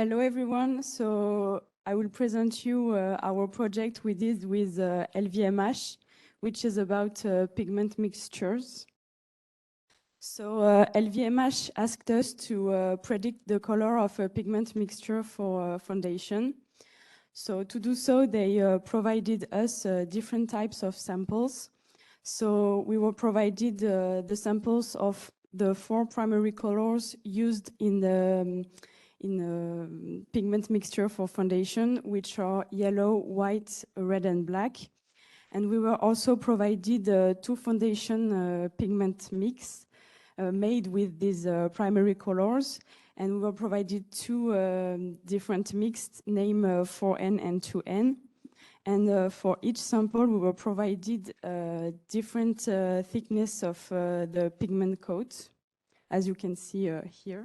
Hello everyone. So I will present you our project we did with LVMH, which is about pigment mixtures. So LVMH asked us to predict the color of a pigment mixture for foundation. So to do so, they provided us different types of samples. So we were provided the samples of the 4 primary colors used in the pigment mixture for foundation, which are yellow, white, red, and black. And we were also provided 2 foundation pigment mix made with these primary colors. And we were provided 2 different mixed named 4N and 2N. And for each sample, we were provided different thickness of the pigment coat, as you can see here.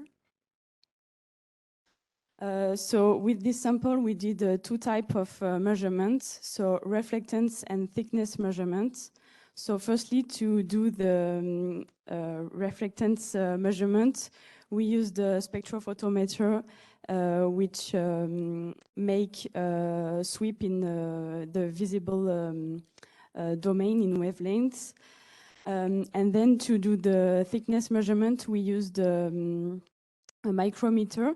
So with this sample, we did 2 types of measurements, so reflectance and thickness measurements. So firstly, to do the reflectance measurement, we used the spectrophotometer, which make a sweep in the visible domain in wavelengths. And then to do the thickness measurement, we used a micrometer.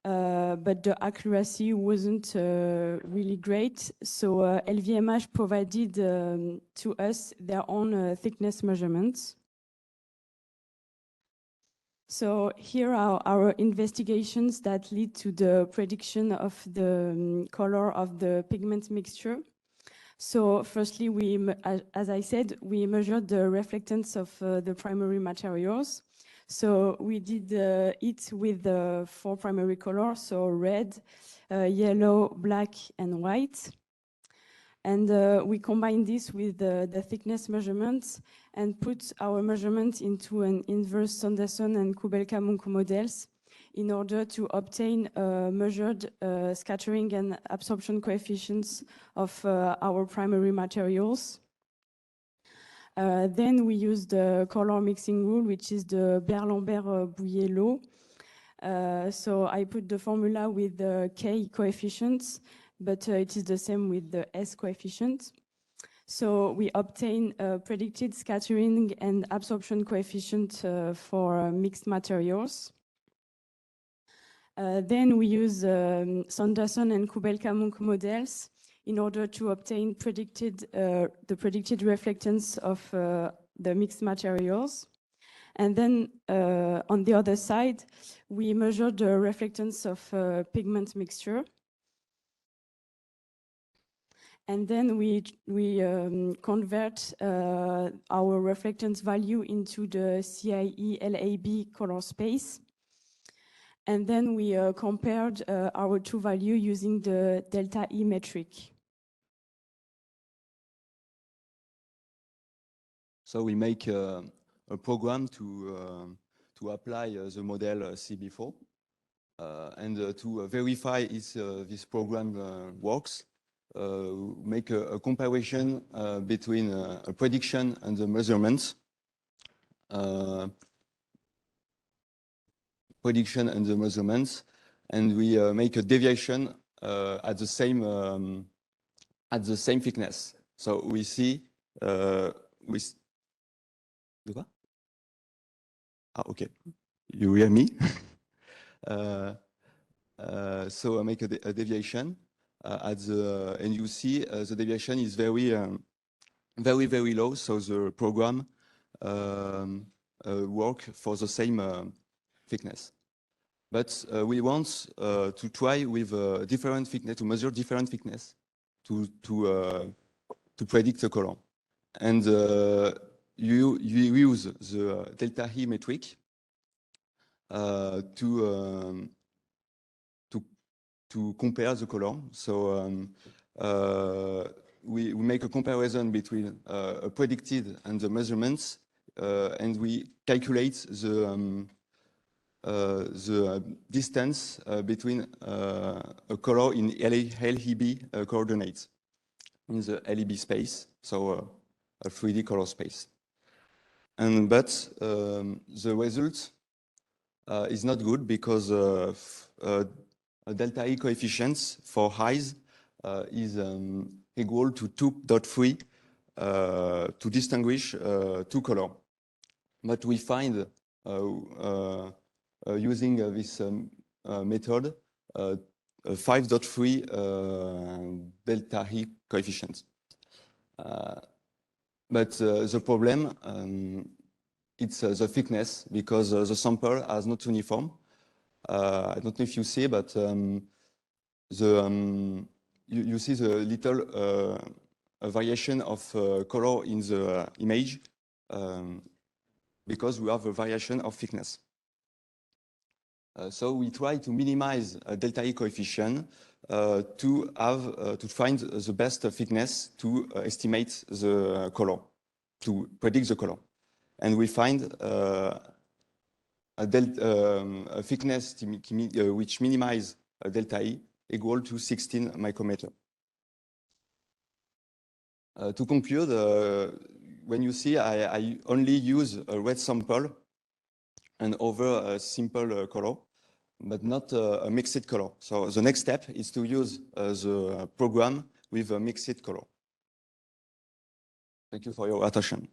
But the accuracy wasn't really great. So LVMH provided to us their own thickness measurements. So here are our investigations that lead to the prediction of the color of the pigment mixture. So firstly, as I said, we measured the reflectance of the primary materials. So we did it with the 4 primary colors, so red, yellow, black, and white. And we combined this with the thickness measurements and put our measurements into an inverse Sanderson and Kubelka-Munck models in order to obtain measured scattering and absorption coefficients of our primary materials. Then we used the color mixing rule, which is the Beer-Lambert-Bouillet law. So I put the formula with the K coefficients, but it is the same with the S coefficient. So we obtain predicted scattering and absorption coefficient for mixed materials. Then we use Sanderson and Kubelka-Munck models in order to obtain the predicted reflectance of the mixed materials. And then on the other side, we measured the reflectance of pigment mixture. And then we convert our reflectance value into the CIE-LAB color space. And then we compared our 2 values using the delta E metric. So we make a program to apply the model CB4 and to verify if this program works. Make a comparison between a prediction and the measurements. Prediction and the measurements, and we make a deviation at the same thickness. So we see okay, you hear me? So I make a deviation and you see the deviation is very low. So the program work for the same thickness. But we want to try with different thickness, to measure different thickness to predict the color. And you use the delta E metric to compare the color. So we make a comparison between a predicted and the measurements, and we calculate the distance between a color in LEB coordinates in the LEB space, so a 3D color space. But the result is not good because delta E coefficients for eyes is equal to 2.3 to distinguish two colors. But we find using this method 5.3 delta E coefficients. But the problem it's the thickness, because the sample is not uniform. I don't know if you see, but you see the little variation of color in the image because we have a variation of thickness. So we try to minimize delta E coefficient to find the best thickness to estimate the color, to predict the color. And we find a thickness which minimizes delta E equal to 16 micrometer. To conclude, when you see I only use a red sample and over a simple color, but not a mixed color. So the next step is to use the program with a mixed color. Thank you for your attention.